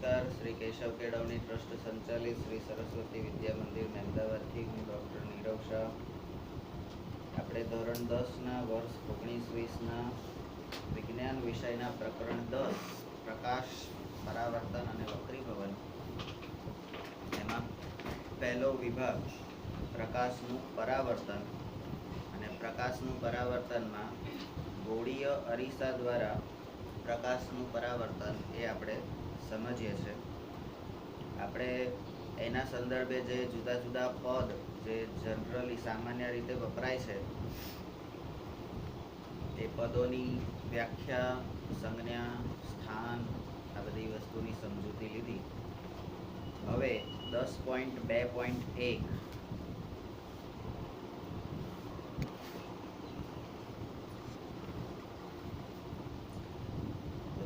નમસ્કાર. શ્રી કેશવ કેળવણી ટ્રસ્ટ સંચાલિત શ્રી સરસ્વતી વિદ્યા મંદિર મહેમદાવાદથી હું ડૉક્ટર નીરવ શાહ. આપણે ધોરણ 10ના વર્ષ 19-20ના વિજ્ઞાન વિષયના પ્રકરણ 10 પ્રકાશ, પરાવર્તન અને વક્રીભવન એમાં પહેલો વિભાગ પ્રકાશનું પરાવર્તન, અને પ્રકાશનું પરાવર્તનમાં ગોળીય અરીસા દ્વારા પ્રકાશનું પરાવર્તન એ આપણે સમજીએ છીએ. આપણે એના સંદર્ભે જે જુદા જુદા પદ જે જનરલી સામાન્ય રીતે વપરાય છે એ પદોની વ્યાખ્યા, સંજ્ઞા, સ્થાન આ બધી વસ્તુની સમજૂતી લીધી. હવે 10.2.1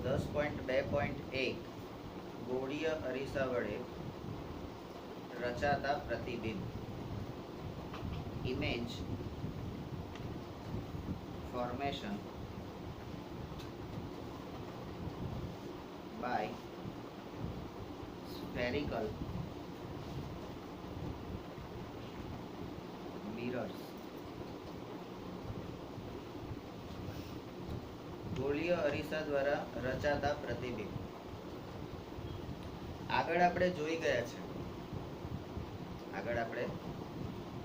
10.2.1 ગોળીય અરીસા વડે રચાતા પ્રતિબિંબ. Image formation by spherical mirrors. ગોળીય અરીસા દ્વારા રચાતા પ્રતિબિંબ. આગળ આપણે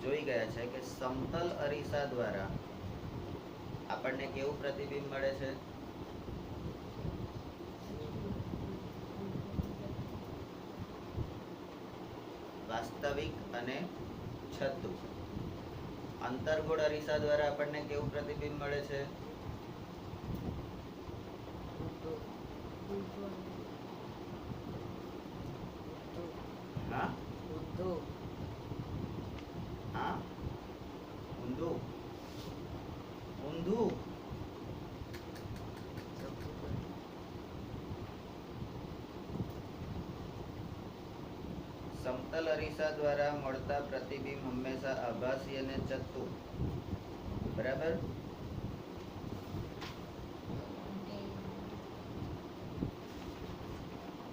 જોઈ ગયા છે કે સમતલ અરીસા દ્વારા આપણને કેવું પ્રતિબિંબ મળે છે? વાસ્તવિક અને છતું. અંતર્ગોળ અરીસા દ્વારા આપણને કેવું પ્રતિબિંબ મળે છે? હા, ઊંધું. સમતલ અરીસા દ્વારા મળતા પ્રતિબિંબ હંમેશા આભાસી અને ચત્તુ. બરાબર?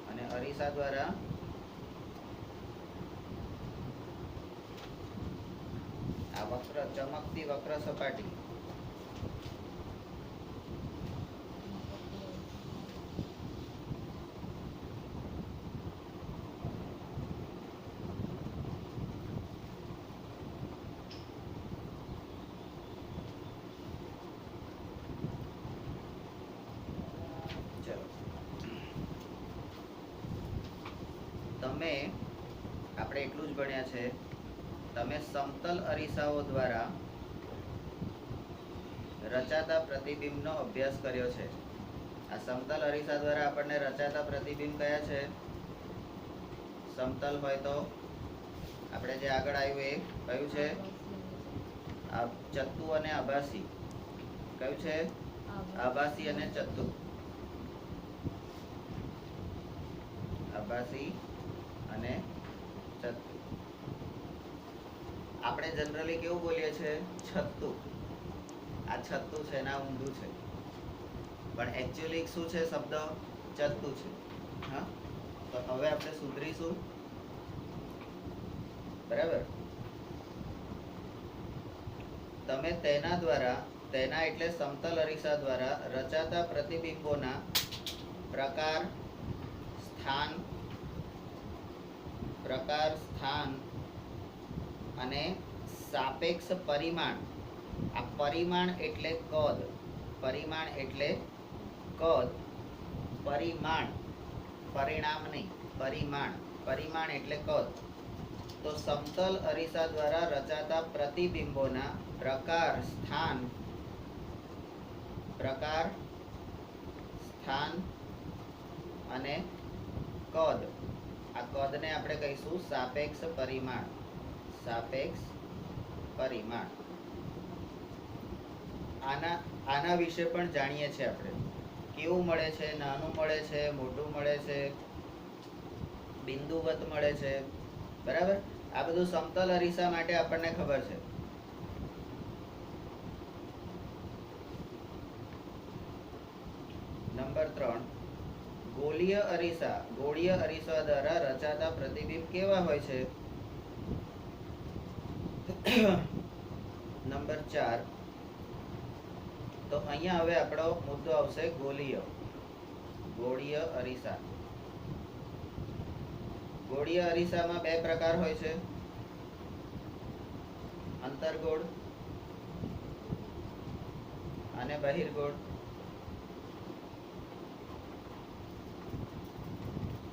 અને અરીસા દ્વારા આ ચમકતી વક્ર સપાટી આપણે એટલું જ ભણ્યા છે. તમે સમતલ અરીસાઓ દ્વારા રચાતા પ્રતિબિંબનો અભ્યાસ કર્યો છે. આ સમતલ અરીસા દ્વારા આપણને રચાતા પ્રતિબિંબ કયા છે? સમતલ હોય તો આપણે જે આગળ આવ્યું એ કયું છે? ચત્તુ અને આભાસી. કયું છે? આભાસી અને ચત્તુ. આભાસી અને છત્તુ. આપણે જનરલી કેવું બોલીએ છીએ? છત્તુ. આ છત્તુ છે ને આ ઊંધું છે, પણ એકચ્યુઅલી શું છે? શબ્દ ચત્તુ છે. હા, તો હવે આપણે સુધરીશું. બરાબર? તમે તેના એટલે સમતલ અરીસા દ્વારા રચાતા પ્રતિબિંબોના પ્રકાર, સ્થાન અને સાપેક્ષ પરિમાણ. આ પરિમાણ એટલે કદ. પરિણામ નહીં. પરિમાણ એટલે કદ. તો સમતલ અરીસા દ્વારા રચાતા પ્રતિબિંબોના પ્રકાર, સ્થાન અને કદ. આ કદને આપણે કહીશું સાપેક્ષ પરિમાણ. આના વિશે પણ જાણીએ છીએ આપણે. કેવું મળે છે? નાનું મળે છે, મોટું મળે છે, બિંદુવત મળે છે. બરાબર? આ બધું સમતલ અરીસા માટે આપણને ખબર છે. નંબર 3, ગોળીય અરીસા દ્વારા રચાતા પ્રતિબિંબ કેવા હોય છે? નંબર 4. તો અહીંયા હવે આપણો મુદ્દો આવશે ગોળીય અરીસા. ગોળીય અરીસામાં બે પ્રકાર હોય છે, અંતર્ગોળ અને બહિર્ગોળ.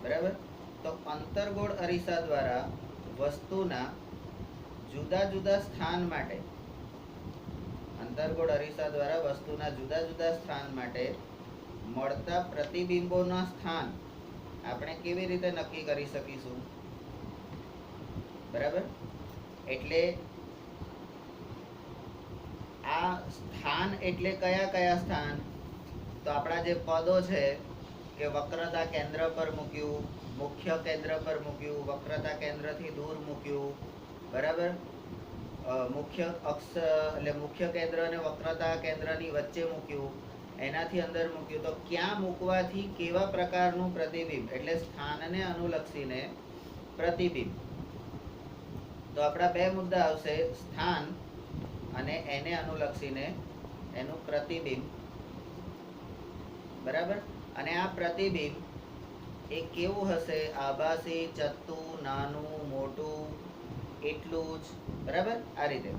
બરાબર. તો અંતર્ગોળ અરીસા દ્વારા વસ્તુના જુદા જુદા સ્થાન માટે મળતા પ્રતિબિંબોના સ્થાન આપણે કેવી રીતે નક્કી કરી શકીશું? બરાબર. એટલે આ સ્થાન એટલે કયા કયા સ્થાન? તો આપણા જે પદો છે કે વક્રતા કેન્દ્ર પર મૂક્યું, મુખ્ય કેન્દ્ર પર મૂક્યું, વક્રતા કેન્દ્રથી દૂર મૂક્યું, બરાબર. મુખ્ય અક્ષ એટલે મુખ્ય કેન્દ્ર અને વક્રતા કેન્દ્રની વચ્ચે મૂક્યું, એનાથી અંદર મૂક્યું. તો ક્યાં મૂકવાથી કેવા પ્રકારનું પ્રતિબિંબ, એટલે સ્થાનને અનુલક્ષીને પ્રતિબિંબ. તો આપણા બે મુદ્દા આવશે, સ્થાન અને એને અનુલક્ષીને એનું પ્રતિબિંબ. બરાબર. અને આ પ્રતિબિંબ એ કેવું હશે? આભાસી, ચત્તું, નાનું, મોટું, એટલું જ. બરાબર. આ રીતે.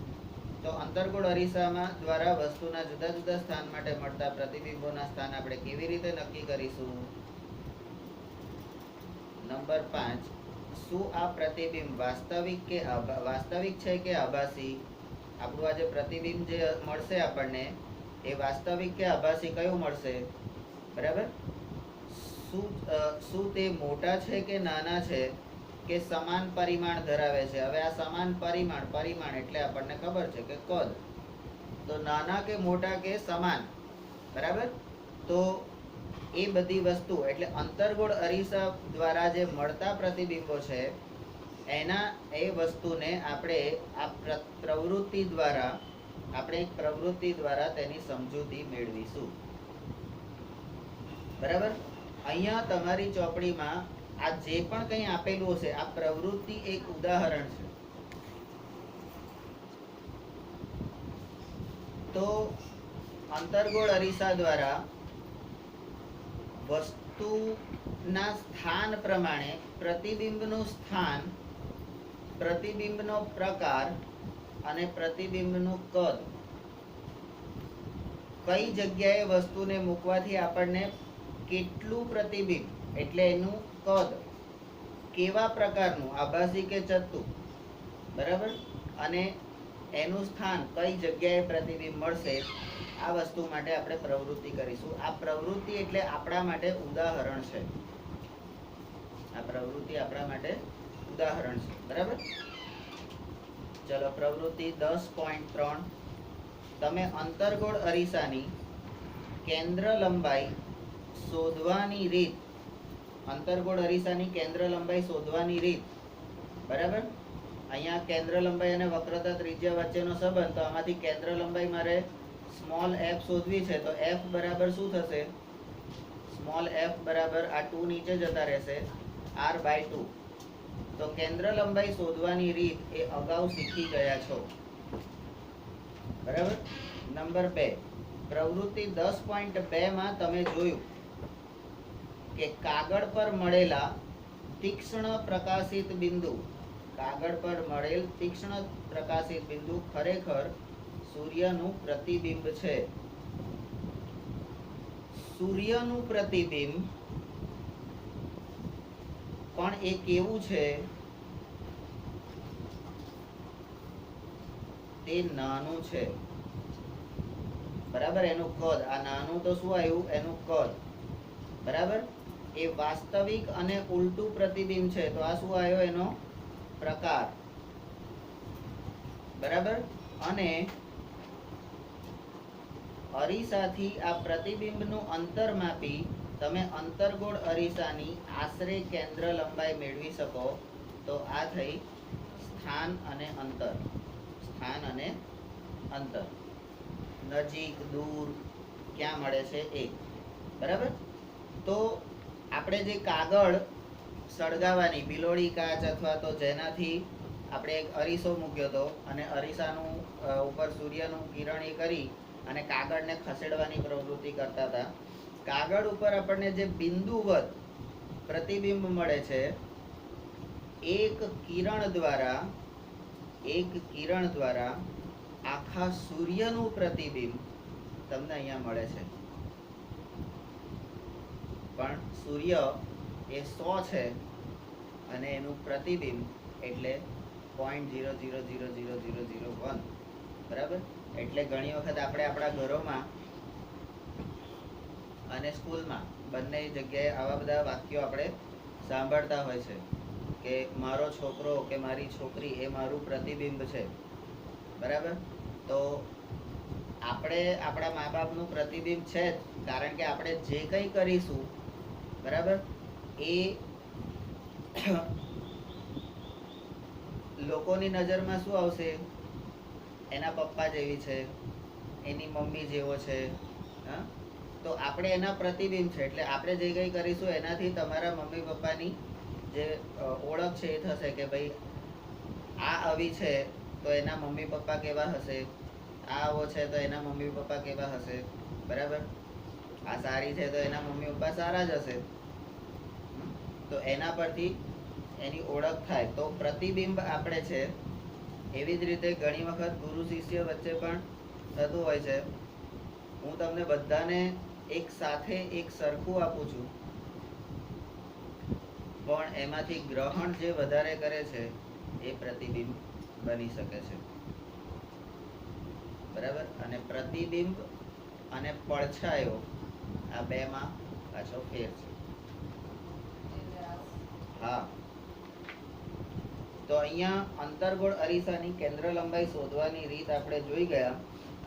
તો અંતર્ગોળ અરીસામાં દ્વારા વસ્તુના જુદા જુદા સ્થાન માટે મળતા પ્રતિબિંબોના સ્થાન આપણે કેવી રીતે નક્કી કરીશું? નંબર 5. શું આ પ્રતિબિંબ વાસ્તવિક છે કે આભાસી? આપણું આ જે પ્રતિબિંબ જે મળશે આપણને, એ વાસ્તવિક કે આભાસી કયું મળશે? બરાબર. શું તે મોટા છે કે નાના છે કે સમાન પરિમાણ ધરાવે છે? હવે આ સમાન પરિમાણ એટલે આપણને ખબર છે કે કદ. તો નાના કે મોટા કે સમાન. બરાબર. તો એ બધી વસ્તુ એટલે અંતર્ગોળ અરીસા દ્વારા જે મળતા પ્રતિબિંબો છે એ વસ્તુને આપણે આ પ્રવૃત્તિ દ્વારા તેની સમજૂતી મેળવીશું. બરાબર. અહીંયા તમારી ચોપડીમાં આ જે પણ કંઈ આપેલું હશે, આ પ્રવૃત્તિ એક ઉદાહરણ છે. તો અંતર્ગોળ અરીસા દ્વારા વસ્તુના સ્થાન પ્રમાણે પ્રતિબિંબનું સ્થાન, પ્રતિબિંબનો પ્રકાર અને પ્રતિબિંબનું કદ, કઈ જગ્યાએ વસ્તુને મૂકવાથી આપણને કેટલું પ્રતિબિંબ એટલે એનું કદ કેવા પ્રકારનું, આભાસી કે ચત્તુ, બરાબર, અને એનું સ્થાન કઈ જગ્યાએ પ્રતિબિંબ મળશે, આ વસ્તુ માટે આપણે પ્રવૃત્તિ કરીશું. આ પ્રવૃત્તિ એટલે આપણા માટે ઉદાહરણ છે. આ પ્રવૃત્તિ આપણા માટે ઉદાહરણ છે. બરાબર. ચલો પ્રવૃત્તિ 10.3. તમે અંતર્ગોળ અરીસાની કેન્દ્ર લંબાઈ શોધવાની રીત, અંતર્ગોળ અરીસાની કેન્દ્ર લંબાઈ શોધવાની રીત. બરાબર. અહીંયા કેન્દ્ર લંબાઈ અને વક્રતા ત્રિજ્યા વચ્ચેનો સંબંધ. તો આમાંથી કેન્દ્ર લંબાઈ મારે સ્મોલ f શોધવી છે. તો f બરાબર શું થશે? સ્મોલ f બરાબર આ 2 નીચે જતા રહેશે, r/2. તો કેન્દ્ર લંબાઈ શોધવાની રીત એ અગાઉ શીખી ગયા છો. બરાબર. નંબર 2. પ્રવૃત્તિ 10.2 માં તમે જોયું કે કાગળ પર મળેલા તીક્ષ્ણ પ્રકાશિત બિંદુ, કાગળ પર મળેલ તીક્ષ્ણ પ્રકાશિત બિંદુ ખરેખર સૂર્યનું પ્રતિબિંબ છે. સૂર્યનું પ્રતિબિંબ પણ એ કેવું છે? તે નાનું છે. બરાબર. એનું કદ, આ નાનું તો શું આવ્યું? એનું કદ. બરાબર. એ વાસ્તવિક અને ઉલટું પ્રતિબિંબ છે. તો આ શું આવ્યો? એનો પ્રકાર. બરાબર. અને અરીસાથી આ પ્રતિબિંબનું અંતર માપી તમે અંતર્ગોળ અરીસાની આશરે કેન્દ્ર લંબાઈ મેળવી શકો. તો આ થઈ સ્થાન અને અંતર. સ્થાન અને અંતર, નજીક, દૂર, ક્યાં મળે છે એ. બરાબર. તો આપણે જે કાગળ સળગાવવાની બિલોડી કાચ અથવા તો જેનાથી આપણે એક અરીસો મૂક્યો હતો અને અરીસાનું ઉપર સૂર્યનું કિરણ એ કરી અને કાગળને ખસેડવાની પ્રવૃત્તિ કરતા હતા. કાગળ ઉપર આપણને જે બિંદુવત પ્રતિબિંબ મળે છે, એક કિરણ દ્વારા આખા સૂર્યનું પ્રતિબિંબ તમને અહીંયા મળે છે. પણ સૂર્ય એ 100 છે અને એનું પ્રતિબિંબ એટલે 0.000001, બરાબર. એટલે ઘણી વખત આપણે આપણા ઘરોમાં અને સ્કૂલમાં બંને જગ્યાએ આવા બધા વાક્યો આપણે સાંભળતા હોય છે કે મારો છોકરો કે મારી છોકરી એ મારું પ્રતિબિંબ છે, બરાબર. તો આપણે આપણા મા બાપનું પ્રતિબિંબ છે જ, કારણ કે આપણે જે કંઈ કરીશું, બરાબર, એ લોકોની નજરમાં શું આવશે? એના પપ્પા જેવી છે, એની મમ્મી જેવો છે. હા, તો આપણે એના પ્રતિબિંબ છે, એટલે આપણે જે કંઈ કરીશું એનાથી તમારા મમ્મી પપ્પાની જે ઓળખ છે એ થશે કે ભાઈ આ આવી છે તો એના મમ્મી પપ્પા કેવા હશે, આ આવો છે તો એના મમ્મી પપ્પા કેવા હશે, બરાબર. આ સારી છે તો એના મમ્મી પપ્પા સારા જ હશે. તો એના પરથી એની ઓળખ થાય. તો પ્રતિબિંબ આપણે છે. એવી જ રીતે ઘણી વખત ગુરુ શિષ્ય વચ્ચે પણ થતું હોય છે. હું તમને બધાને એક સાથે એક સરખું આપું છું, પણ એમાંથી ગ્રહણ જે વધારે કરે છે એ પ્રતિબિંબ બની શકે છે, બરાબર. અને પ્રતિબિંબ અને પડછાયો આ બેમાં પાછો ફેર છે. હા, તો અહીંયા અંતર્ગોળ અરીસાની કેન્દ્ર લંબાઈ શોધવાની રીત આપણે જોઈ ગયા.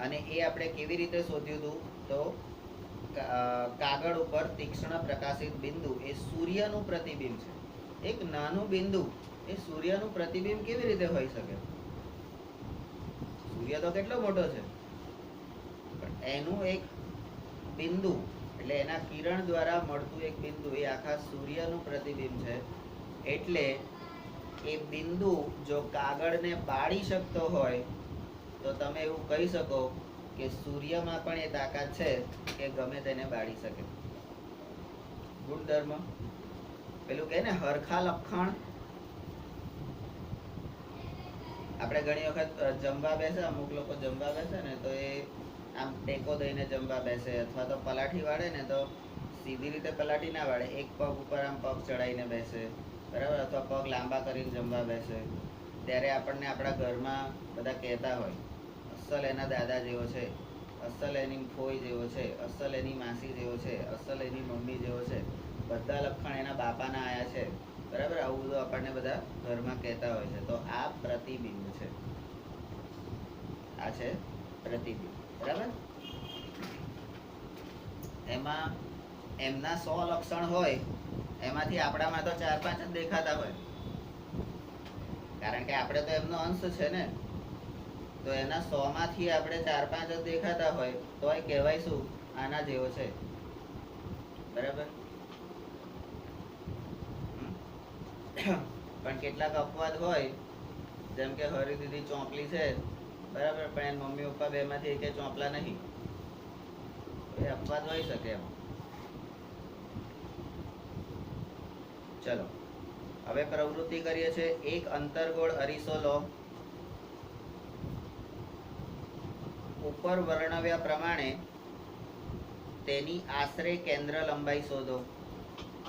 અને એ આપણે કેવી રીતે શોધ્યું હતું? તો કાગળ ઉપર તીક્ષ્ણ પ્રકાશિત બિંદુ એ સૂર્યનું પ્રતિબિંબ છે. એક નાનું બિંદુ એ સૂર્યનું પ્રતિબિંબ કેવી રીતે હોઈ શકે? સૂર્ય તો કેટલો મોટો છે, પણ એનું એક બિંદુ એટલે એના કિરણ દ્વારા મળતું એક બિંદુ એ આખા સૂર્યનું પ્રતિબિંબ છે. એટલે એ બિંદુ જો કાગળને બાળી શકતો હોય તો તમે એવું કહી શકો કે સૂર્યમાં પણ એ તાકાત છે કે ગમે તેને બાળી શકે. ગુણધર્મ પેલું કહે ને હરખા લખાણ. આપણે ઘણી વખત જમવા બેસે, અમુક લોકો જમવા બેસે ને તો એ આમ ટેકો દઈને જમવા બેસે, અથવા તો પલાઠી વાળે ને તો સીધી રીતે પલાઠી ના વાળે, એક પગ ઉપર આમ પગ ચડાવીને બેસે, બરાબર. અથવા પગ લાંબા કરીને જમવા બેસે. ત્યારે આપણને આપણા ઘરમાં બધા કહેતા હોય અસલ એના દાદા જેવો છે, અસલ એની ફોઈ જેવો છે, અસલ એની માસી જેવો છે, અસલ એની મમ્મી જેવો છે, બધા લક્ષણ એના બાપાના આયા છે, બરાબર. આવું બધું આપણને બધા ઘરમાં કહેતા હોય છે. તો આ પ્રતિબિંબ છે, આ છે પ્રતિબિંબ, બરાબર. એમાં એમના 100 લક્ષણ હોય, એમાંથી આપણામાં તો 4-5 જ દેખાતા હોય, કારણ કે આપણે તો એમનો અંશ છે ને. તો એના 100 માંથી આપણે 4-5 જ દેખાતા હોય તો એ કહેવાય શું? આના જેવો છે, બરાબર. પણ કેટલાક અપવાદ હોય, જેમ કે હરી દીદી ચોંપલી છે, બરાબર, પણ એના મમ્મી પપ્પા બે માંથી એકે ચોંપલા નહીં. એ અપવાદ હોઈ શકે એમ. ચલો હવે પ્રવૃત્તિ કરીએ છીએ. એક અંતર્ગોળ અરીસો લો. ઉપર વર્ણવ્યા પ્રમાણે તેની આશરે કેન્દ્ર લંબાઈ શોધો.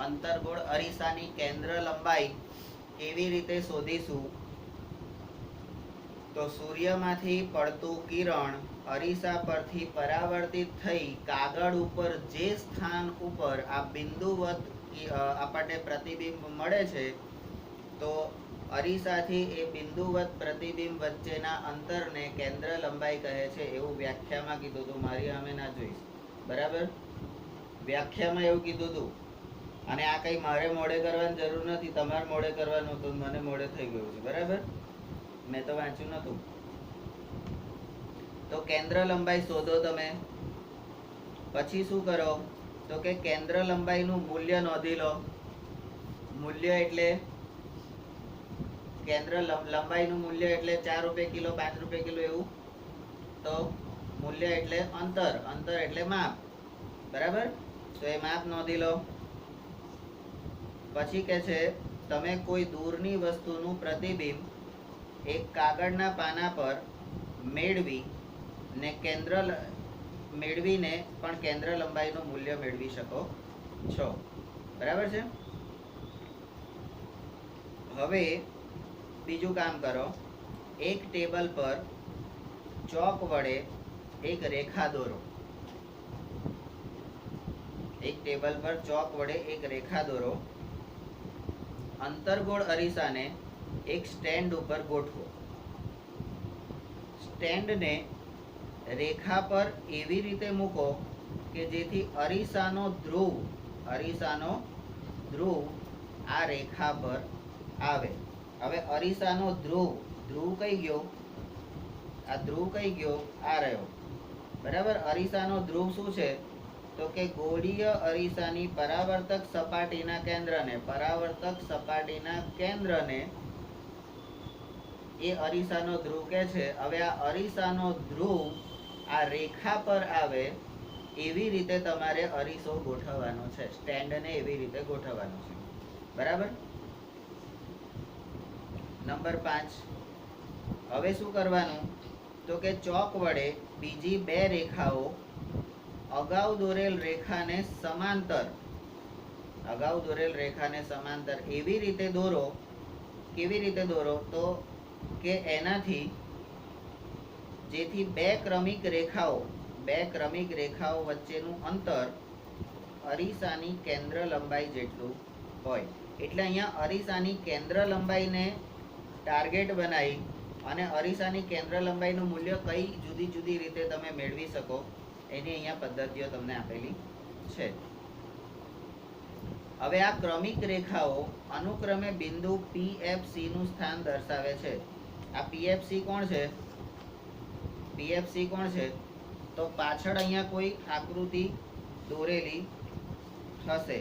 અંતર્ગોળ અરીસાની કેન્દ્ર લંબાઈ કેવી રીતે શોધીશું? તો સૂર્યમાંથી પડતું કિરણ અરીસા પરથી પરાવર્તિત થઈ કાગળ ઉપર જે સ્થાન ઉપર આ બિંદુવત આપણને પ્રતિબિંબ મળે છે, તો અરીસાથી એ બિંદુવત પ્રતિબિંબ વચ્ચેના અંતરને કેન્દ્ર લંબાઈ કહે છે, એવું વ્યાખ્યામાં કીધું હતું. મારી સામે ના જોઈશ, બરાબર. વ્યાખ્યામાં એવું કીધું હતું. અને આ કઈ મારે મોડે કરવાની જરૂર નથી, તમારે મોડે કરવાનું હતું, મને મોડે થઈ ગયું છે, બરાબર. મેં તો વાંચ્યું નતું. તો કેન્દ્ર લંબાઈ શોધો તમે. પછી શું કરો? તો તો કે કેન્દ્ર લંબાઈનું મૂલ્ય નોંધી લો. મૂલ્ય એટલે કેન્દ્ર લંબાઈનું મૂલ્ય એટલે 4 રૂપિયા કિલો, 5 રૂપિયા કિલો એવું. તો મૂલ્ય એટલે અંતર, અંતર એટલે માપ. બરાબર? તો એ માપ નોંધી લો. પછી કે છે તમે કોઈ દૂરની વસ્તુનું પ્રતિબિંબ એક કાગળના પાના પર મેળવીને પણ કેન્દ્ર લંબાઈનું મૂલ્ય મેળવી શકો છો. બરાબર છે? હવે બીજું કામ કરો. એક ટેબલ પર ચોક વડે એક રેખા દોરો. એક ટેબલ પર ચોક વડે એક રેખા દોરો. અંતર્ગોળ અરીસાને એક સ્ટેન્ડ ઉપર ગોઠવો. સ્ટેન્ડને રેખા પર એવી રીતે મૂકો કે જેથી અરીસાનો ધ્રુવ આ રેખા પર આવે. હવે અરીસાનો ધ્રુવ કઈ ગયો? આ ધ્રુવ કઈ ગયો? આ રહ્યો. બરાબર? અરીસાનો ધ્રુવ શું છે? તો કે ગોળીય અરીસાની પરાવર્તક સપાટીના કેન્દ્રને એ અરીસાનો ધ્રુવ કે છે. હવે આ અરીસાનો ધ્રુવ આ રેખા પર આવે એવી રીતે તમારે અરીસો ગોઠવવાનો છે. સ્ટેન્ડને એવી રીતે ગોઠવવાનો છે. બરાબર? નંબર 5. હવે શું કરવાનું? તો કે ચોક વડે બીજી 2 રેખાઓ અગાઉ દોરેલ રેખાને સમાંતર એવી રીતે દોરો. કેવી રીતે દોરો? તો કે એનાથી જેથી 2 ક્રમિક રેખાઓ વચ્ચેનું અંતર અરીસાની કેન્દ્ર લંબાઈ જેટલું હોય. એટલે અહીંયા અરીસાની કેન્દ્ર લંબાઈને ટાર્ગેટ બનાવી અને અરીસાની કેન્દ્ર લંબાઈનું મૂલ્ય કઈ જુદી જુદી રીતે તમે મેળવી શકો એની અહીંયા પદ્ધતિઓ તમને આપેલી છે. હવે આ ક્રમિક રેખાઓ અનુક્રમે બિંદુ PFC નું સ્થાન દર્શાવે છે. આ PFC કોણ છે? તો પાછળ અહીંયા કોઈ આકૃતિ દોરેલી હશે.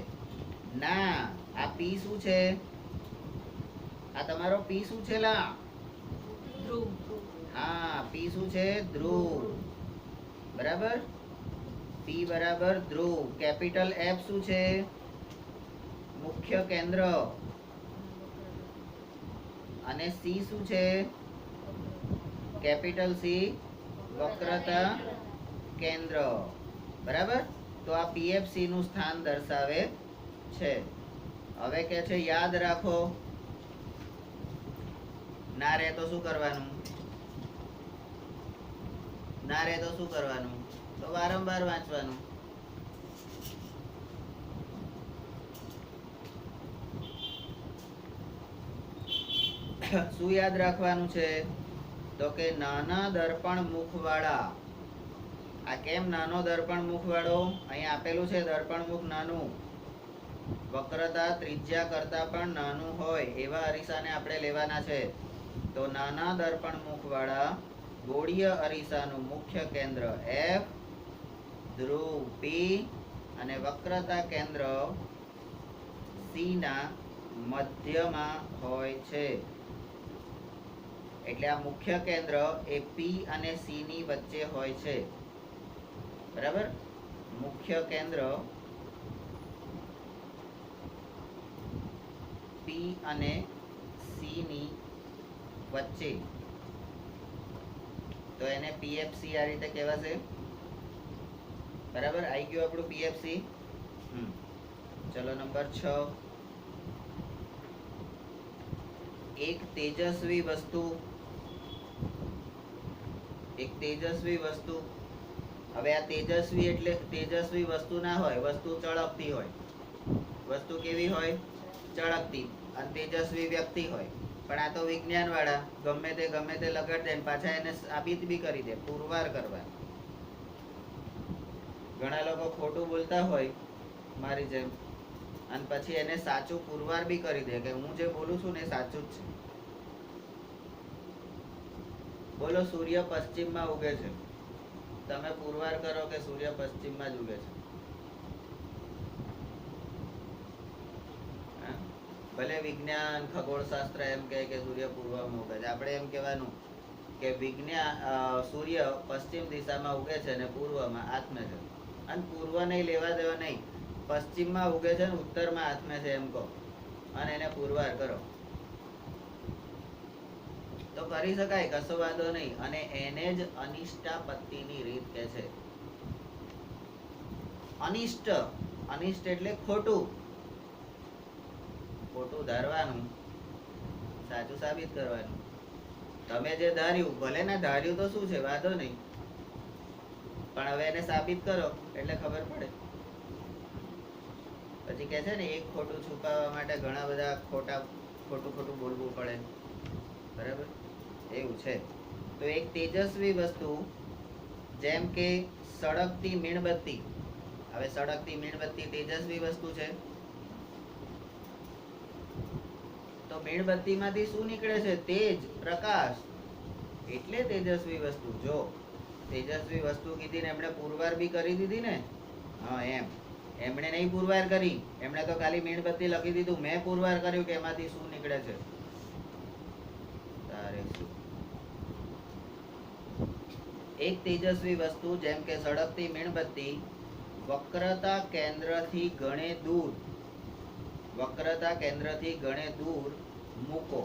ના, આ P શું છે? આ તમારો P શું છે લા? ધ્રુવ. હા, P શું છે? ધ્રુવ. બરાબર? P બરાબર ધ્રુવ. કેપિટલ F શું છે? મુખ્ય કેન્દ્ર. અને C શું છે? કેપિટલ C વક્રતા કેન્દ્ર. બરાબર? તો આ PFC નું સ્થાન દર્શાવે છે. હવે કે છે યાદ રાખો. ના રહે તો શું કરવાનું? તો વારંવાર વાંચવાનું. શું યાદ રાખવાનું છે? તો કે નાના દર્પણ મુખવાળા. આ કેમ નાનો દર્પણ મુખવાળો? અહીંયા આપેલું છે દર્પણ મુખ નાનું, વક્રતા ત્રિજ્યા કરતા પણ નાનું હોય એવા અરીસાને આપણે લેવાના છે. તો નાના દર્પણ મુખવાળા ગોળીય અરીસાનું મુખ્ય કેન્દ્ર F, ધ્રુવ P અને વક્રતા કેન્દ્ર C ના મધ્યમાં હોય છે. એટલે આ મુખ્ય કેન્દ્ર એ P અને C ની વચ્ચે હોય છે. બરાબર? મુખ્ય કેન્દ્ર P અને C ની વચ્ચે, તો એને PFC આ રીતે કહેવાશે. બરાબર? આવી ગયું આપણું PFC. ચલો નંબર 6. એક તેજસ્વી વસ્તુ. હવે આ તેજસ્વી એટલે તેજસ્વી વસ્તુ ના હોય, વસ્તુ ચળકતી હોય. વસ્તુ કેવી હોય? ચળકતી. અને તેજસ્વી વ્યક્તિ હોય. પણ આ તો વિજ્ઞાન વાળા ગમે તે લગાડ દે પાછા એને સાબિત બી કરી દે, પુરવાર કરવા. ઘણા લોકો ખોટું બોલતા હોય મારી જેમ, અને પછી એને સાચું પુરવાર બી કરી દે કે હું જે બોલું છું ને સાચું જ છે. બોલો, સૂર્ય પશ્ચિમમાં ઉગે છે. તમે પુરવાર કરો કે સૂર્ય પશ્ચિમમાં જ ઉગે છે. ભલે વિજ્ઞાન ખગોળશાસ્ત્ર એમ કહે કે સૂર્ય પૂર્વમાં ઉગે છે, આપણે એમ કહેવાનું કે સૂર્ય પશ્ચિમ દિશામાં ઉગે છે અને પૂર્વમાં આથમે છે. અને પૂર્વ નહીં, લેવા દેવા નહીં, પશ્ચિમમાં ઉગે છે ને ઉત્તરમાં આથમે છે એમ કહો અને એને પુરવાર કરો તો કરી શકાય, કશો વાંધો નહીં. અને એને જ અનિષ્ટાપત્તિની રીત કહે છે. અનિષ્ટ, અનિષ્ટ એટલે ખોટું, ખોટું ધારવાનું, સાચું સાબિત કરવાનું. તમે જે ધાર્યું, ભલે ને ધાર્યું તો શું છે, વાંધો નહીં, પણ હવે એને સાબિત કરો એટલે ખબર પડે. પછી કે છે ને એક ખોટું છુપાવવા માટે ઘણા બધા ખોટું બોલવું પડે, બરાબર? એવું છે. તો એક તેજસ્વી વસ્તુ જેમ કે સળગતી મીણબત્તી, હવે સળગતી મીણબત્તી તેજસ્વી વસ્તુ છે. તો મીણબત્તીમાંથી શું નીકળે છે? તેજ, પ્રકાશ, એટલે તેજસ્વી વસ્તુ. જો તેજસ્વી વસ્તુ કીધી ને એમણે પુરવાર બી કરી દીધી ને, હા એમ એમણે નહીં પુરવાર કરી, એમણે તો ખાલી મીણબત્તી લખી દીધું, મેં પુરવાર કર્યું કે એમાંથી શું નીકળે છે. તારે શું? એક તેજસ્વી વસ્તુ જેમ કે સળગતી મીણબત્તી વક્રતા કેન્દ્રથી ગણે દૂર, વક્રતા કેન્દ્રથી ગણે દૂર મૂકો.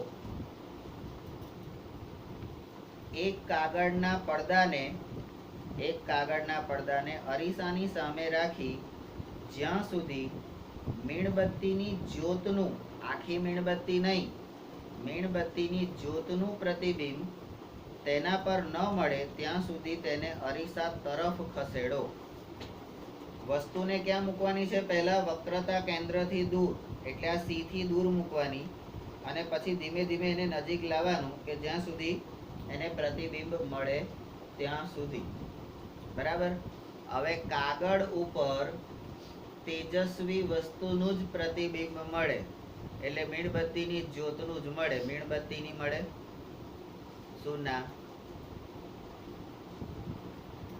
એક કાગળના પડદાને અરીસાની સામે રાખી જ્યાં સુધી મીણબત્તીની જ્યોતનું, આખી મીણબત્તી નહીં, મીણબત્તીની જ્યોતનું પ્રતિબિંબ તેના પર ન મળે ત્યાં સુધી તેને અરીસા તરફ ખસેડો. વસ્તુને ક્યાં મૂકવાની છે? પહેલા વક્રતા કેન્દ્રથી દૂર, એટલે આ સી થી દૂર મૂકવાની, અને પછી ધીમે ધીમે એને નજીક લાવવાનું કે જ્યાં સુધી એને પ્રતિબિંબ મળે ત્યાં સુધી, બરાબર? હવે કાગળ ઉપર તેજસ્વી વસ્તુનું જ પ્રતિબિંબ મળે, એટલે મીણબત્તીની જ્યોતનું જ મળે. મીણબત્તીની મળે શું ના?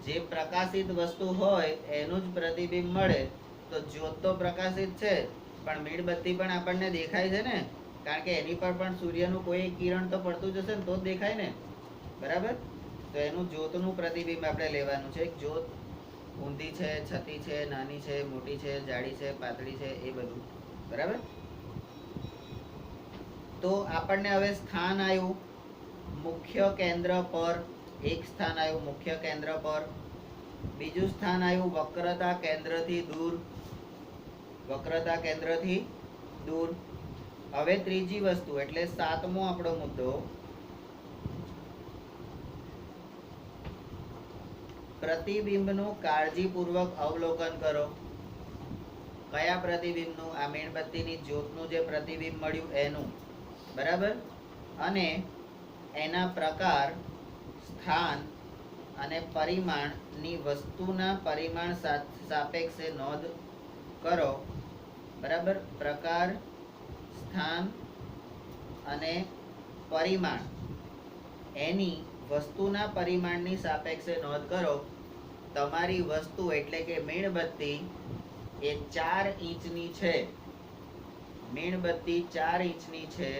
જે પ્રકાશિત વસ્તુ હોય એનું જ પ્રતિબિંબ મળે. તો જ્યોત તો પ્રકાશિત છે, પણ મીણબત્તી પણ આપણને દેખાય છે ને, કારણ કે એની પર પણ સૂર્યનું કોઈ કિરણ તો પડતું જશે ને તો જ દેખાય ને, બરાબર? તો એનું જ્યોતનું પ્રતિબિંબ આપણે લેવાનું છે. જ્યોત ઊંધી છે, છતી છે, નાની છે, મોટી છે, જાડી છે, પાતળી છે, એ બધું, બરાબર? તો આપણને હવે સ્થાન આવ્યું મુખ્ય કેન્દ્ર પર, એક સ્થાન આવ્યું મુખ્ય કેન્દ્ર પર, બીજું સ્થાન આવ્યું વક્રતા કેન્દ્રથી દૂર, વક્રતા કેન્દ્રથી દૂર. હવે ત્રીજી વસ્તુ એટલે સાતમો આપણો મુદ્દો, પ્રતિબિંબનું કાળજીપૂર્વક અવલોકન કરો. કયા પ્રતિબિંબનું? આ મીણબત્તીની જ્યોતનું જે પ્રતિબિંબ મળ્યું એનું, બરાબર? અને એના પ્રકાર, સ્થાન અને પરિમાણની વસ્તુના પરિમાણ સાપેક્ષે નોંધ કરો, બરાબર? પ્રકાર, સ્થાન અને પરિમાણ એની વસ્તુના પરિમાણની સાપેક્ષે નોંધ કરો. તમારી વસ્તુ એટલે કે મીણબત્તી એ 4 ઇંચની છે, મીણબત્તી 4 ઇંચની છે.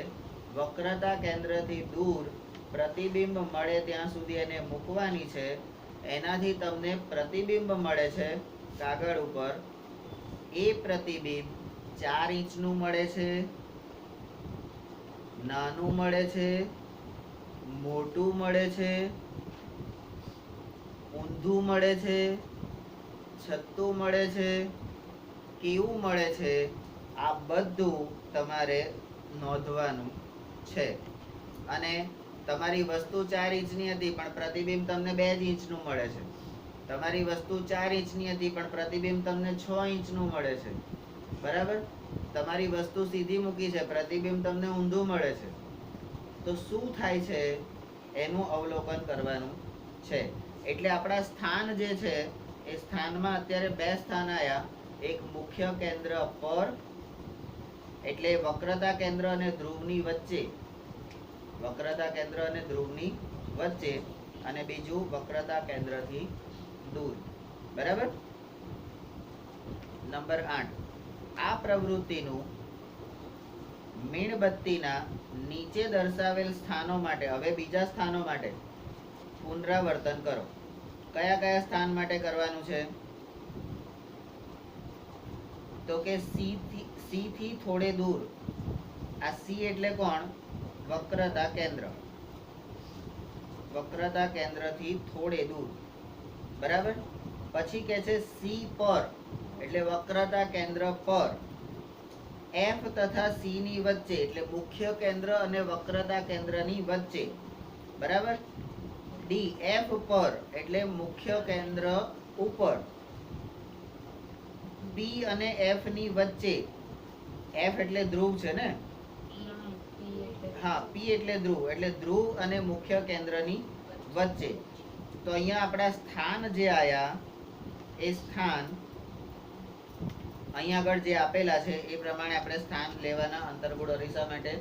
વક્રતા કેન્દ્રથી દૂર પ્રતિબિંબ મળે ત્યાં સુધી એને મૂકવાની છે. એનાથી તમને પ્રતિબિંબ મળે છે કાગળ ઉપર. એ પ્રતિબિંબ 4 ઇંચનું મળે છે, નાનું મળે છે, મોટું મળે છે, ઊંધું મળે છે, છતું મળે છે, કેવું મળે છે, આ બધું તમારે નોંધવાનું છે. અને તમારી વસ્તુ 4 ઇંચની હતી પણ પ્રતિબિંબ તમને 2 ઇંચનું મળે છે. તમારી વસ્તુ 4 ઇંચની હતી પણ પ્રતિબિંબ તમને 6 ઇંચનું મળે છે, બરાબર? તમારી વસ્તુ સીધી મૂકી છે, પ્રતિબિંબ તમને ઊંધું મળે છે. તો શું થાય છે એનું અવલોકન કરવાનું છે. એટલે આપણા સ્થાન જે છે એ સ્થાનમાં અત્યારે 2 સ્થાન આવ્યા. એક મુખ્ય કેન્દ્ર પર, એટલે વક્રતા કેન્દ્ર અને ધ્રુવની વચ્ચે, વક્રતા કેન્દ્ર અને ધ્રુવની વચ્ચે, અને બીજું વક્રતા કેન્દ્રથી દૂર, બરાબર? નંબર 8, આ પ્રવૃત્તિનું મીણબત્તીના નીચે દર્શાવેલ સ્થાનો માટે, હવે બીજા સ્થાનો માટે પુનરાવર્તન કરો. કયા કયા સ્થાન માટે કરવાનું છે? તો કે સી થી થોડે દૂર. આ સી એટલે કોણ? વક્રતા કેન્દ્ર. વક્રતા કેન્દ્રથી થોડે દૂર, બરાબર. પછી કે છે સી પર, એટલે વક્રતા કેન્દ્ર પર. એફ તથા સી ની વચ્ચે, એટલે મુખ્ય કેન્દ્ર અને વક્રતા કેન્દ્રની વચ્ચે, બરાબર. ડી એફ પર, એટલે મુખ્ય કેન્દ્ર ઉપર. પી અને એફ ની વચ્ચે, એફ એટલે ધ્રુવ છે ને, હા, પી એટલે ધ્રુવ, એટલે ધ્રુવ અને મુખ્ય કેન્દ્રની વચ્ચે. તો અહીંયા આપણા સ્થાન જે આયા, એ સ્થાન અહીંયા આગળ જે આપેલા છે એ પ્રમાણે આપણે સ્થાન લેવાના અંતર્ગોળ અરીસા માટે,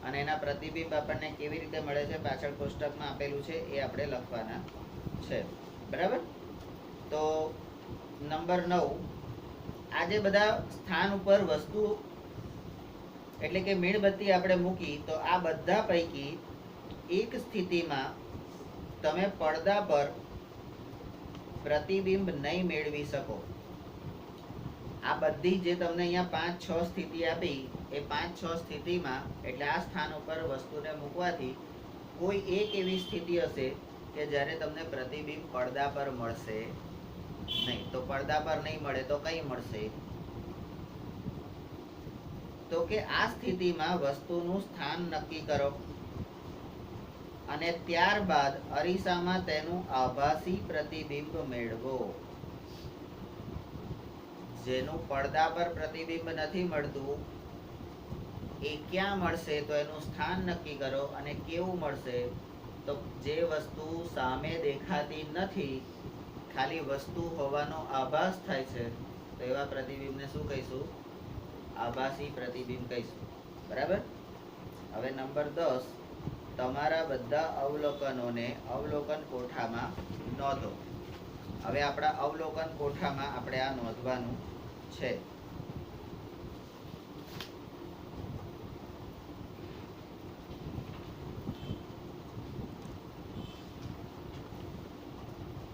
અને એના પ્રતિબિંબ આપણને કેવી રીતે મળે છે પાછળ કોષ્ટકમાં આપેલું છે એ આપણે લખવાના છે, બરાબર. તો નંબર 9, આ જે બધા સ્થાન ઉપર વસ્તુ એટલે કે મીણબત્તી આપણે મૂકી, તો આ બધા પૈકી એક સ્થિતિમાં તમે પડદા પર પ્રતિબિંબ નહીં મેળવી શકો. આ બધી જે તમને અહીંયા 5-6 સ્થિતિ આપી, એ 5-6 સ્થિતિમાં, એટલે આ સ્થાન ઉપર વસ્તુને મૂકવાથી કોઈ એક એવી સ્થિતિ હશે કે જ્યારે તમને પ્રતિબિંબ પડદા પર મળશે નહીં. તો પડદા પર નહીં મળે તો કઈ મળશે? તો કે આ સ્થિતિમાં વસ્તુનું સ્થાન નક્કી કરો અને ત્યારબાદ અરીસામાં તેનું આભાસી પ્રતિબિંબ મેળવો. જેનું પડદા પર પ્રતિબિંબ નથી મળતું એ ક્યાં મળશે? તો એનું સ્થાન નક્કી કરો. અને કેવું મળશે? તો જે વસ્તુ સામે દેખાતી નથી, ખાલી વસ્તુ હોવાનો આભાસ થાય છે, તો એવા પ્રતિબિંબને શું કહીશું? આભાસી પ્રતિબિંબ કહીશું, બરાબર. હવે નંબર 10, તમારા બધા અવલોકનોને અવલોકન કોઠામાં નોંધો. હવે આપણા અવલોકન કોઠામાં આપણે આ નોંધવાનું છે.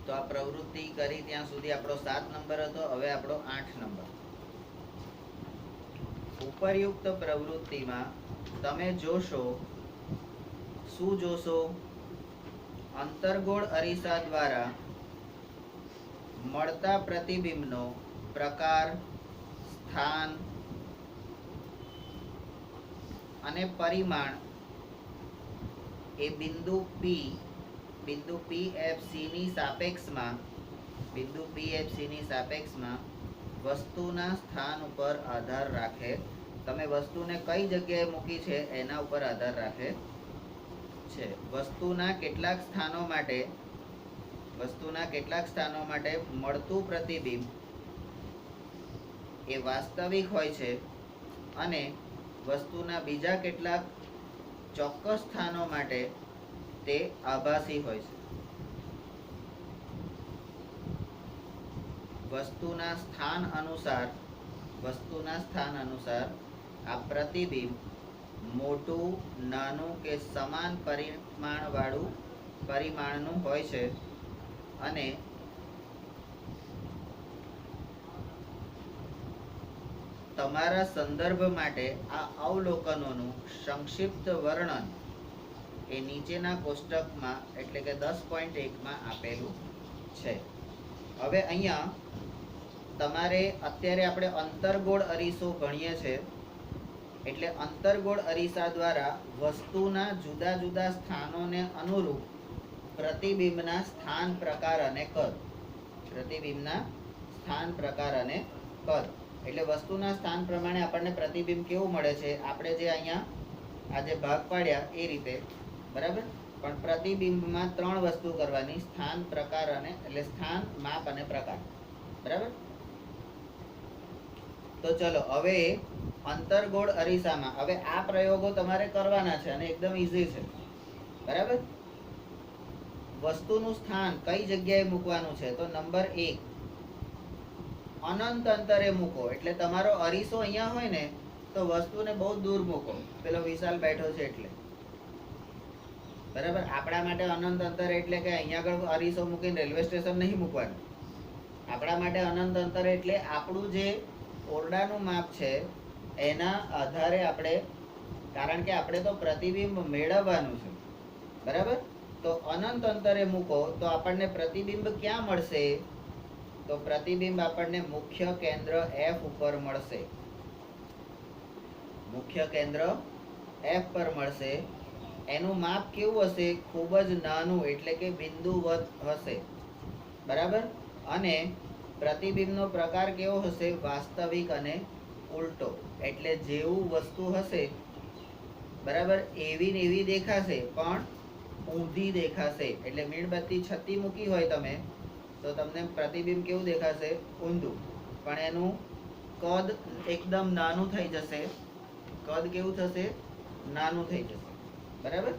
તો આ પ્રવૃત્તિ કરી ત્યાં સુધી આપણો 7 નંબર હતો. હવે આપણો 8 નંબર. ઉપરયુક્ત પ્રવૃત્તિમાં તમે જોશો, શું જોશો? અંતર્ગોળ અરીસા દ્વારા મળતા પ્રતિબિંબનો પ્રકાર, સ્થાન અને પરિમાણ એ બિંદુ PFC ની સાપેક્ષમાં વસ્તુના સ્થાન ઉપર આધાર રાખે. તમે વસ્તુને કઈ જગ્યાએ મૂકી છે એના ઉપર આધાર રાખે છે. વસ્તુના કેટલાક સ્થાનો માટે મળતું પ્રતિબિંબ એ વાસ્તવિક હોય છે અને વસ્તુના બીજા કેટલાક ચોક્કસ સ્થાનો માટે તે આભાસી હોય છે. વસ્તુના સ્થાન અનુસાર આ પ્રતિબિંબ મોટું, નાનું કે સમાન પરિમાણનું હોય છે અને તમારા સંદર્ભ માટે આ અવલોકનોનું સંક્ષિપ્ત વર્ણન એ નીચેના કોષ્ટકમાં એટલે કે 10.1 આપેલું છે. હવે અહીંયા તમારે અત્યારે આપણે અંતર્ગોળ અરીસો ભણીએ છીએ, એટલે અંતર્ગોળ અરીસા દ્વારા વસ્તુના જુદા જુદા સ્થાનોને અનુરૂપ પ્રતિબિંબના સ્થાન, પ્રકાર અને કદ. એટલે વસ્તુના સ્થાન પ્રમાણે આપણને પ્રતિબિંબ કેવું મળે છે, આપણે જે અહીંયા આ જે ભાગ પાડ્યા એ રીતે, બરાબર. પણ પ્રતિબિંબમાં 3 વસ્તુ કરવાની: સ્થાન, પ્રકાર અને એટલે સ્થાન, માપ અને પ્રકાર, બરાબર. તો ચલો હવે અંતર્ગોળ અરીસામાં હવે આ પ્રયોગો તમારે કરવાના છે અને એકદમ ઈઝી છે, બરાબર. વસ્તુનું સ્થાન કઈ જગ્યાએ મૂકવાનું છે? તો નંબર 1, અનંત અંતરે મૂકો. એટલે તમારો અરીસો અહીંયા હોય ને, તો તો વસ્તુને બહુ દૂર મૂકો. પેલો વિશાલ બેઠો છે એટલે બરાબર. આપણા માટે અનંત અંતર એટલે કે અહીંયા આગળ અરીસો મૂકીને રેલવે સ્ટેશન નહીં મૂકવાનું. આપણા માટે અનંત અંતર એટલે આપણું જે ઓરડાનું માપ છે એના આધારે આપણે, કારણ કે આપણે તો પ્રતિબિંબ મેળવવાનું છે બરાબર. તો અનંત અંતરે મૂકો તો આપણને પ્રતિબિંબ ક્યાં મળશે? તો પ્રતિબિંબ આપણને મુખ્ય કેન્દ્ર F ઉપર મળશે. મુખ્ય કેન્દ્ર F પર મળશે. એનું માપ કેવું હશે? ખૂબ જ નાનું, એટલે કે બિંદુવત હશે બરાબર. અને પ્રતિબિંબનો પ્રકાર કેવો હશે? વાસ્તવિક અને ઉલટો. એટલે જેવું વસ્તુ હશે બરાબર એવી ને એવી દેખાશે, પણ ઊંધી દેખાશે. એટલે મીણબત્તી છતી મૂકી હોય તમે તો તમને પ્રતિબિંબ કેવું દેખાશે? ઊંધું. પણ એનું કદ એકદમ નાનું થઈ જશે. કદ કેવું થશે? નાનું થઈ જશે બરાબર.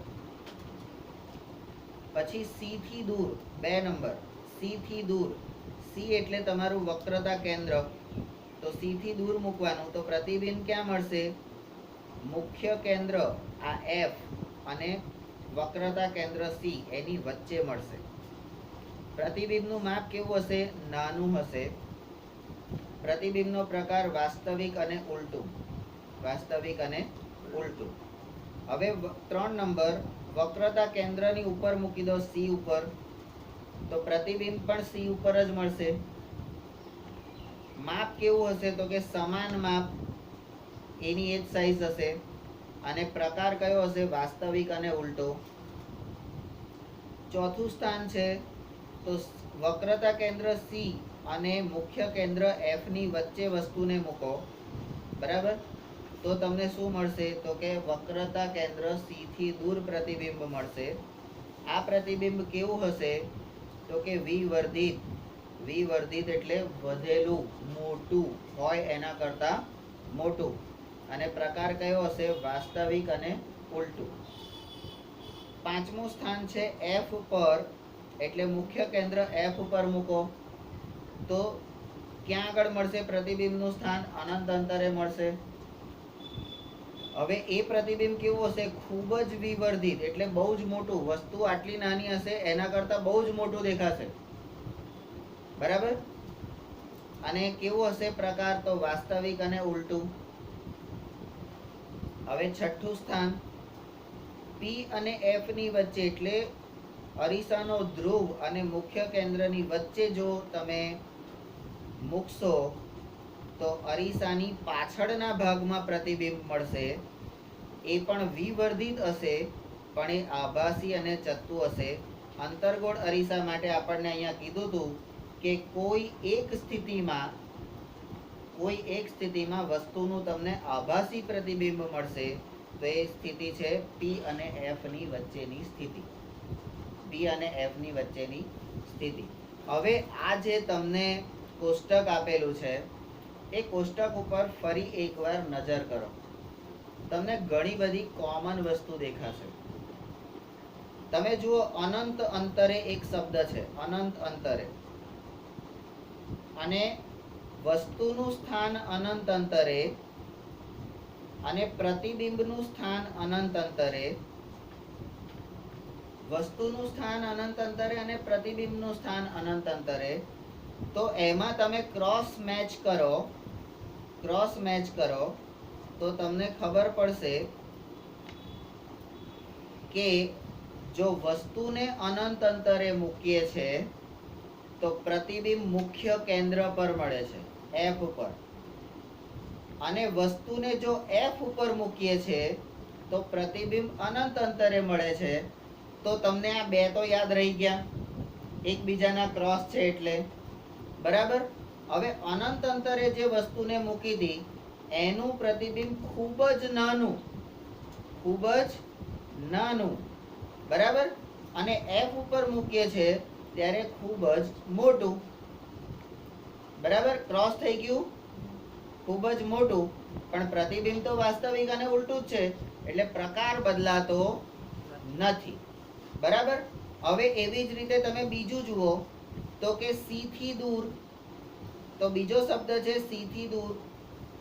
પછી C થી દૂર, 2 નંબર. C થી દૂર. C એટલે તમારું વક્રતા કેન્દ્ર. તો C થી દૂર મૂકવાનું તો પ્રતિબિંબ ક્યાં મળશે? મુખ્ય કેન્દ્ર આ F અને વક્રતા કેન્દ્ર C એની વચ્ચે મળશે. પ્રતિબિંબનું માપ કેવું હશે? નાનું હશે. પ્રતિબિંબનો પ્રકાર વાસ્તવિક અને ઉલટું. વાસ્તવિક અને ઉલટું. હવે 3 નંબર, વક્રતા કેન્દ્રની ઉપર મૂકી દો, C ઉપર. તો પ્રતિબિંબ પણ C ઉપર જ મળશે. માપ કેવું હશે? તો કે સમાન માપ, એની એ જ સાઈઝ હશે. અને પ્રકાર કયો હશે? વાસ્તવિક અને ઉલટો. ચોથું સ્થાન છે તો વક્રતા કેન્દ્ર C અને મુખ્ય કેન્દ્ર F ની વચ્ચે વસ્તુને મૂકો બરાબર. તો તમને શું મળશે? તો કે વક્રતા કેન્દ્ર C થી દૂર પ્રતિબિંબ મળશે. આ પ્રતિબિંબ કેવું હશે? તો કે વિવર્ધિત. વિવર્ધિત એટલે વધેલું, મોટું હોય એના કરતા મોટું. અને પ્રકાર કયો હશે? વાસ્તવિક અને ઉલટું. પાંચમું સ્થાન છે F પર, એટલે મુખ્ય કેન્દ્ર F ઉપર મૂકો તો ક્યાં આગળ મળશે? પ્રતિબિંબનું સ્થાન અનંત અંતરે મળશે. હવે એ પ્રતિબિંબ કેવું હશે? ખૂબ જ વિવર્ધિત એટલે બહુ જ મોટું. વસ્તુ આટલી નાની હશે એના કરતા બહુ જ મોટું દેખાશે બરાબર. અને કેવું હશે પ્રકાર? તો વાસ્તવિક અને ઉલટું. હવે છઠ્ઠું સ્થાન, P અને F ની વચ્ચે, એટલે અરીસાનો ધ્રુવ અને મુખ્ય કેન્દ્રની વચ્ચે જો તમે મૂકશો તો અરીસાની પાછળના ભાગમાં પ્રતિબિંબ મળશે. એ પણ વિવર્ધિત હશે, પણ એ આભાસી અને ચત્તુ હશે. અંતર્ગોળ અરીસા માટે આપણને અહીંયા કીધું હતું કે કોઈ એક સ્થિતિમાં વસ્તુનું તમને આભાસી પ્રતિબિંબ મળશે. તો એ સ્થિતિ છે P અને F ની વચ્ચેની સ્થિતિ. P અને F ની વચ્ચેની સ્થિતિ. હવે આ જે તમને કોષ્ટક આપેલું છે એ કોષ્ટક ઉપર ફરી એકવાર નજર કરો. તમને ઘણી બધી કોમન વસ્તુ દેખાશે. તમે જુઓ, અનંત અંતરે એક શબ્દ છે, અનંત અંતરે. અને વસ્તુનું સ્થાન અનંત અંતરે અને પ્રતિબિંબનું સ્થાન અનંત અંતરે. વસ્તુનું સ્થાન અનંત અંતરે અને પ્રતિબિંબનું સ્થાન અનંત અંતરે. તો એમાં તમે ક્રોસ મેચ કરો તો તમને ખબર પડશે કે જો વસ્તુને અનંત અંતરે મૂકીએ છે તો પ્રતિબિંબ મુખ્ય કેન્દ્ર પર મળે છે, F ઉપર. અને વસ્તુને જો F ઉપર મૂકીએ છે તો પ્રતિબિંબ અનંત અંતરે મળે છે. તો તમને આ બે તો યાદ રહી ગયા, એકબીજાના ક્રોસ છે એટલે બરાબર. હવે અનંત અંતરે જે વસ્તુને મૂકી હતી એનું પ્રતિબિંબ ખૂબ જ નાનું બરાબર. અને F ઉપર મૂકીએ છે ત્યારે ખૂબ જ મોટું બરાબર. ક્રોસ થઈ ગયું, ખૂબ જ મોટું. પણ પ્રતિબિંબ તો વાસ્તવિક અને ઉલટું જ છે, એટલે પ્રકાર બદલાતો નથી બરાબર. હવે એવી જ રીતે તમે બીજું જુઓ તો કે C થી દૂર. તો બીજો શબ્દ છે C થી દૂર.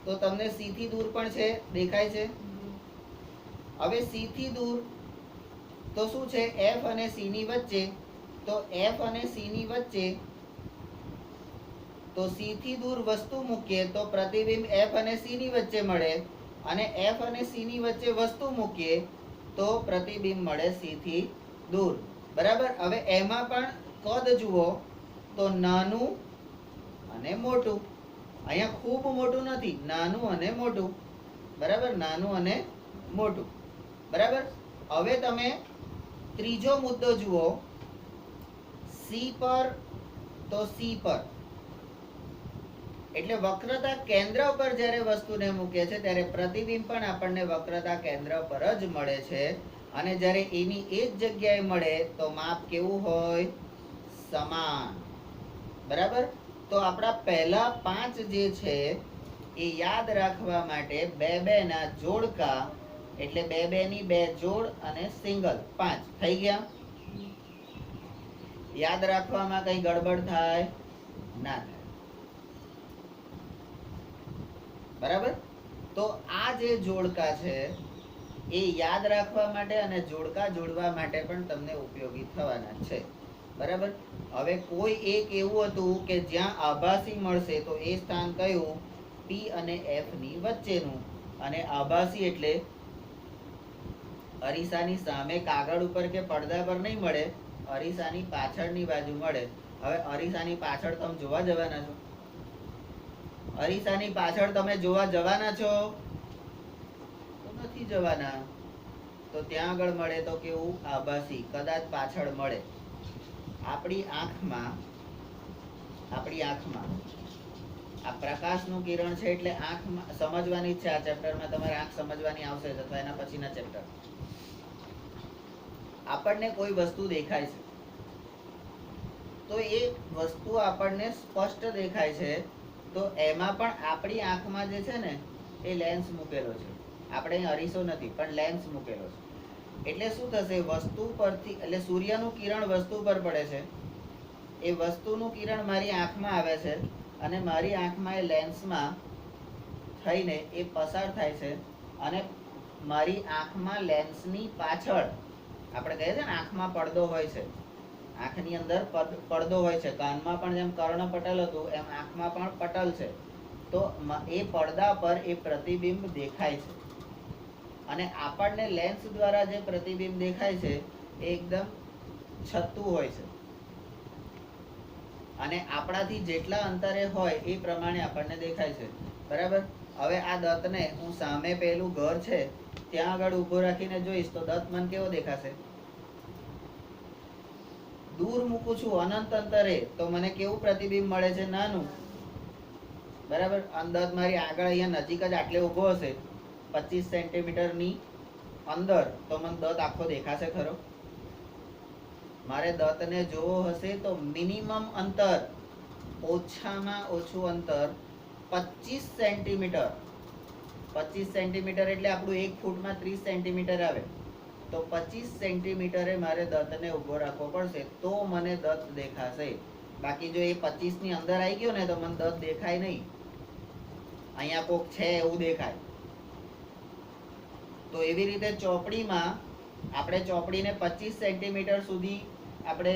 તો તમને C થી દૂર પણ છે, દેખાય છે. હવે C થી દૂર તો શું છે, F અને C ની વચ્ચે. તો F અને C ની વચ્ચે, તો C થી દૂર વસ્તુ મૂકીએ તો પ્રતિબિંબ F અને C ની વચ્ચે મળે, અને F અને C ની વચ્ચે વસ્તુ મૂકીએ તો પ્રતિબિંબ મળે C થી દૂર. બરાબર. હવે એમાં પણ કદ જુઓ તો નાનું અને મોટું. અહીંયા ખૂબ મોટું નથી, નાનું અને મોટું. બરાબર, નાનું અને મોટું. બરાબર. હવે તમે ત્રીજો મુદ્દો જુઓ, C પર. તો C પર એટલે વક્રતા કેન્દ્ર પર જ્યારે વસ્તુને મૂકે છે ત્યારે પ્રતિબિંબ પણ આપણને વક્રતા કેન્દ્ર પર જ મળે છે. અને જ્યારે એની એ જ જગ્યાએ મળે તો માપ કેવું હોય, સમાન. બરાબર. તો આપણા પહેલા 5 જે છે એ યાદ રાખવા માટે 2 2 ના જોડકા, એટલે 2 2 ની 2 જોડ અને સિંગલ 5 થઈ ગયા. યાદ રાખવામાં કઈ ગડબડ થાય ના થાય. બરાબર. તો આ જે જોડકા છે એ યાદ રાખવા માટે અને જોડકા જોડવા માટે પણ તમને ઉપયોગી થવાના છે. બરાબર. હવે કોઈ એક એવું હતું કે જ્યાં આભાસી મળશે તો એ સ્થાન કયું, P અને F ની વચ્ચેનું. અને આભાસી એટલે અરીસાની સામે કાગળ ઉપર કે પડદા પર નહીં મળે, અરીસાની પાછળની બાજુ મળે. હવે અરીસાની પાછળ તમે જોવા જવાના છો? અરીસાની પાછળ તમે જોવા જવાના છો? તો નથી જવાના. તો ત્યાં આગળ મળે તો કેવું, આભાસી, કદાચ પાછળ મળે. આપણી આંખમાં આ પ્રકાશનું કિરણ છે એટલે આંખમાં સમજવાની છે. આ ચેપ્ટરમાં તમારે આંખ સમજવાની આવશે અથવા એના પછીના ચેપ્ટર. આપણને કોઈ વસ્તુ દેખાય છે તો એ વસ્તુ આપણને સ્પષ્ટ દેખાય છે, તો એમાં પણ આપણી આંખમાં જે છે ને એ લેન્સ મૂકેલો છે. આપણે અહીં અરીસો નથી પણ લેન્સ મૂકેલો છે. એટલે શું થશે, વસ્તુ પરથી, એટલે સૂર્યનું કિરણ વસ્તુ પર પડે છે. એ વસ્તુનું કિરણ મારી આંખમાં આવે છે અને મારી આંખમાં એ લેન્સમાં થઈને એ પસાર થાય છે. અને મારી આંખમાં લેન્સની પાછળ, આપણે કહીએ છીએ ને આંખમાં પડદો હોય છે, આંખની અંદર પડદો હોય છે. કાનમાં પણ જેમ કર્ણપટલ હતું એમ આંખમાં પણ પટલ છે. તો એ પડદા પર એ પ્રતિબિંબ દેખાય છે. અને આપણને લેન્સ દ્વારા જે પ્રતિબિંબ દેખાય છે એ એકદમ છતું હોય છે. અને આપણાથી જેટલા અંતરે હોય એ પ્રમાણે આપણને દેખાય છે. બરાબર. હવે આ દત્તને હું સામે પેલું ઘર છે ત્યાં આગળ ઊભો રાખીને જોઈશ તો દત્ત મને કેવો દેખાશે? દૂર મૂકું છું અનંત અંતરે તો મને કેવું પ્રતિબિંબ મળે છે? નાનું. બરાબર. દત્ત મારી આગળ અહીંયા નજીક જ આટલે ઊભો હશે 25 સેન્ટીમીટરની અંદર, તો મને દત્ત આખો દેખાશે ખરો? મારે દત્તને જોવો હશે તો મિનિમમ અંતર, ઓછામાં ઓછું અંતર 25 સેન્ટીમીટર. 25 સેન્ટીમીટર એટલે આપણું 1 ફૂટમાં 30 સેન્ટીમીટર આવે. તો 25 સેન્ટીમીટરે મારે દત્તને ઊભો રાખવો પડશે તો મને દત્ત દેખાશે. બાકી જો એ 25 ની અંદર આવી ગયો ને તો મને દત્ત દેખાય નહીં. અહીંયા કોક છે એવું દેખાય. તો એવી રીતે ચોપડીમાં આપણે ચોપડીને 25 સેન્ટીમીટર સુધી આપણે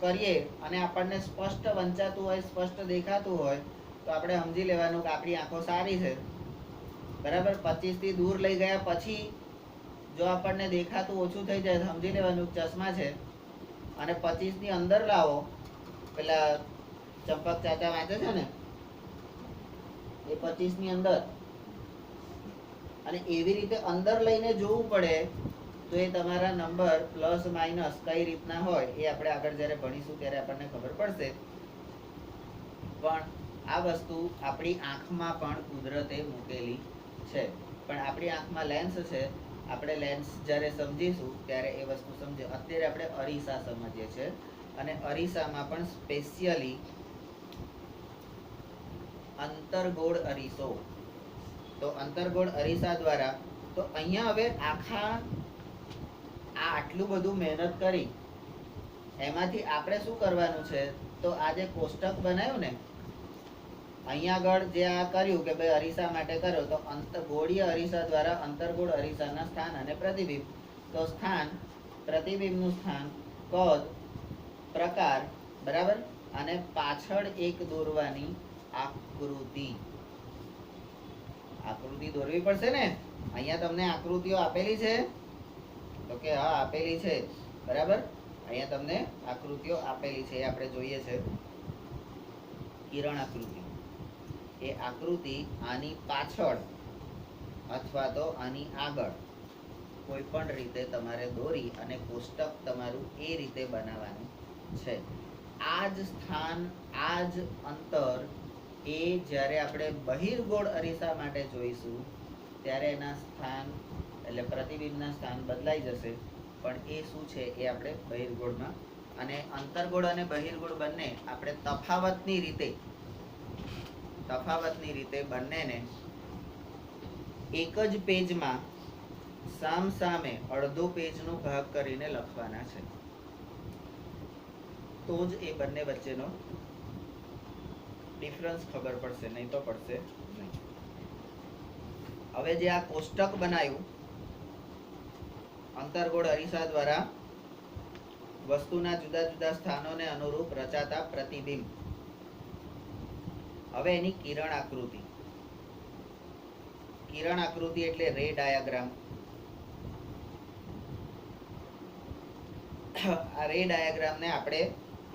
કરીએ અને આપણને સ્પષ્ટ વંચાતું હોય, સ્પષ્ટ દેખાતું હોય તો આપણે સમજી લેવાનું કે આપણી આંખો સારી છે. બરાબર. 25 થી દૂર લઈ ગયા પછી જો આપણને દેખાતું ઓછું થઈ જાય સમજી લેવાનું ચશ્મા છે. અને 25 ની અંદર લાવો, પેલા ચંપક ચાચા વાંચે છે ને એ 25 ની અંદર, અને એવી રીતે અંદર લઈને જોવું પડે તો એ તમારા નંબર પ્લસ માઇનસ કઈ રીતના હોય એ આપણે આગળ જ્યારે ભણીશું ત્યારે આપણને ખબર પડશે. પણ આ વસ્તુ આપણી આંખમાં પણ કુદરતે મૂકેલી છે. પણ આપણી આંખમાં લેન્સ છે. આપણે લેન્સ જ્યારે સમજીશું ત્યારે એ વસ્તુ સમજે. અત્યારે આપણે અરીસા સમજીએ છીએ અને અરીસામાં પણ સ્પેશિયલી અંતર્ગોળ અરીસો. તો અંતર્ગોળ અરીસા દ્વારા, તો અહીંયા હવે આટલું બધું મહેનત કરી એમાંથી આપણે શું કરવાનું છે, તો આ જે કોષ્ટક બનાવ્યું ને અહીંયા આગળ જે આ કર્યું કે ભાઈ અરીસા માટે કર્યો તો ગોળીય અરીસા દ્વારા અંતર્ગોળ અરીસાના સ્થાન અને પ્રતિબિંબ. તો સ્થાન, પ્રતિબિંબનું સ્થાન, કદ, પ્રકાર, બરાબર, અને પાછળ એક દોરવાની આકૃતિ. આકૃતિ દોરવી પડશે ને. અહીંયા તમને આકૃતિઓ આપેલી છે તો કે હા આપેલી છે, બરાબર. અહીંયા તમને આકૃતિઓ આપેલી છે, એ આપણે જોઈએ છે. કિરણ આકૃતિ, એ આકૃતિ આની પાછળ અથવા તો આની આગળ કોઈ પણ રીતે તમારે દોરી અને કોષ્ટક તમારું એ રીતે બનાવવાનું છે. આ જ સ્થાન, આ જ અંતર એ જ્યારે આપણે બહિર્ગોળ અરીસા માટે જોઈશું ત્યારે એના સ્થાન એટલે પ્રતિબિંબના સ્થાન બદલાઈ જશે. પણ એ શું છે એ આપણે બહિર્ગોળમાં, અને અંતર્ગોળ અને બહિર્ગોળ બંને આપણે તફાવતની રીતે બંનેને એક જ પેજમાં સામ સામે અડધો પેજનો ભાગ કરીને લખવાના છે, તો જ એ બંને વચ્ચેનો ડિફરન્સ ખબર પડશે, નહીં તો પડશે નહીં. હવે જે આ કોષ્ટક બનાવ્યું અંતર્ગોળ અરીસા દ્વારા વસ્તુના જુદા જુદા સ્થાનોને અનુરૂપ રચાતા પ્રતિબિંબ. હવે એની કિરણ આકૃતિ. કિરણ આકૃતિ એટલે રે ડાયાગ્રામ. આ રે ડાયાગ્રામને આપણે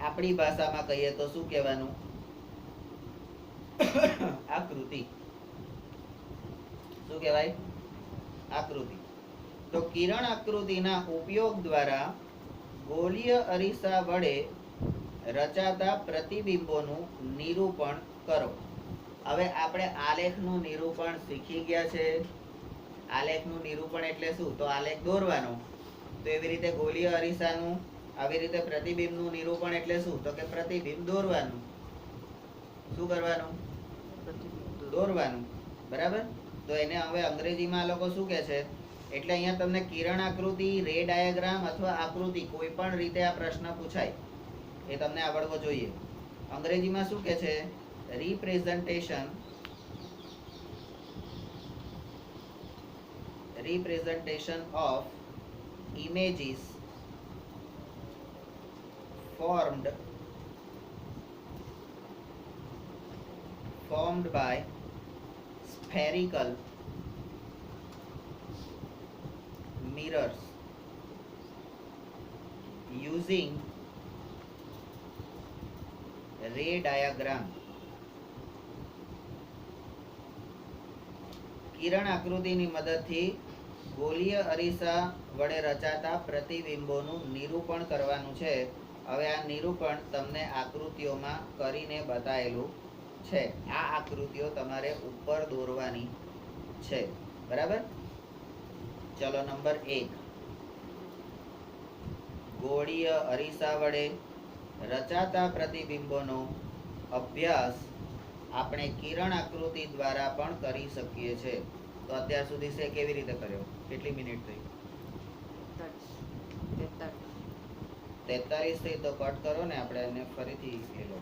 આપણી ભાષામાં કહીએ તો શું કહેવાનું? આકૃતિ. શું કહેવાય? આકૃતિ. તો કિરણ આકૃતિના ઉપયોગ દ્વારા ગોળીય અરીસા વડે રચાતા પ્રતિબિંબોનું નિરૂપણ કરો. હવે આપણે આલેખનું નિરૂપણ શીખી ગયા છે. આલેખનું નિરૂપણ એટલે શું? તો આલેખ દોરવાનો. તો એવી રીતે ગોળીય અરીસાનું આવી રીતે પ્રતિબિંબનું નિરૂપણ એટલે શું? તો કે પ્રતિબિંબ દોરવાનું. શું કરવાનું? દોરવાનું, બરાબર. તો એને હવે અંગ્રેજીમાં આ લોકો શું કહે છે? એટલે અહીંયા તમને કિરણ આકૃતિ, રે ડાયાગ્રામ અથવા આકૃતિ કોઈ પણ રીતે આ પ્રશ્ન પૂછાય એ તમને આવડવો જોઈએ. અંગ્રેજીમાં શું કહે છે? representation of images formed by spherical mirrors using ray diagram. કિરણ આકૃતિની મદદથી ગોળીય અરીસા વડે રચાતા પ્રતિબિંબોનું નિરૂપણ કરવાનું છે. હવે આ નિરૂપણ તમને આકૃતિઓમાં કરીને બતાવેલું છે. આ આકૃતિઓ તમારે ઉપર દોરવાની છે, બરાબર. ચલો નંબર 1, ગોળીય અરીસા વડે રચાતા પ્રતિબિંબોનો અભ્યાસ આપણે કિરણ આકૃતિ દ્વારા પણ કરી શકીએ છીએ. તો અત્યાર સુધી છે કેવી રીતે કર્યો? કેટલી મિનિટ થઈ? 43 થઈ. તો કટ કરો ને, આપણે એને ફરીથી એ લો.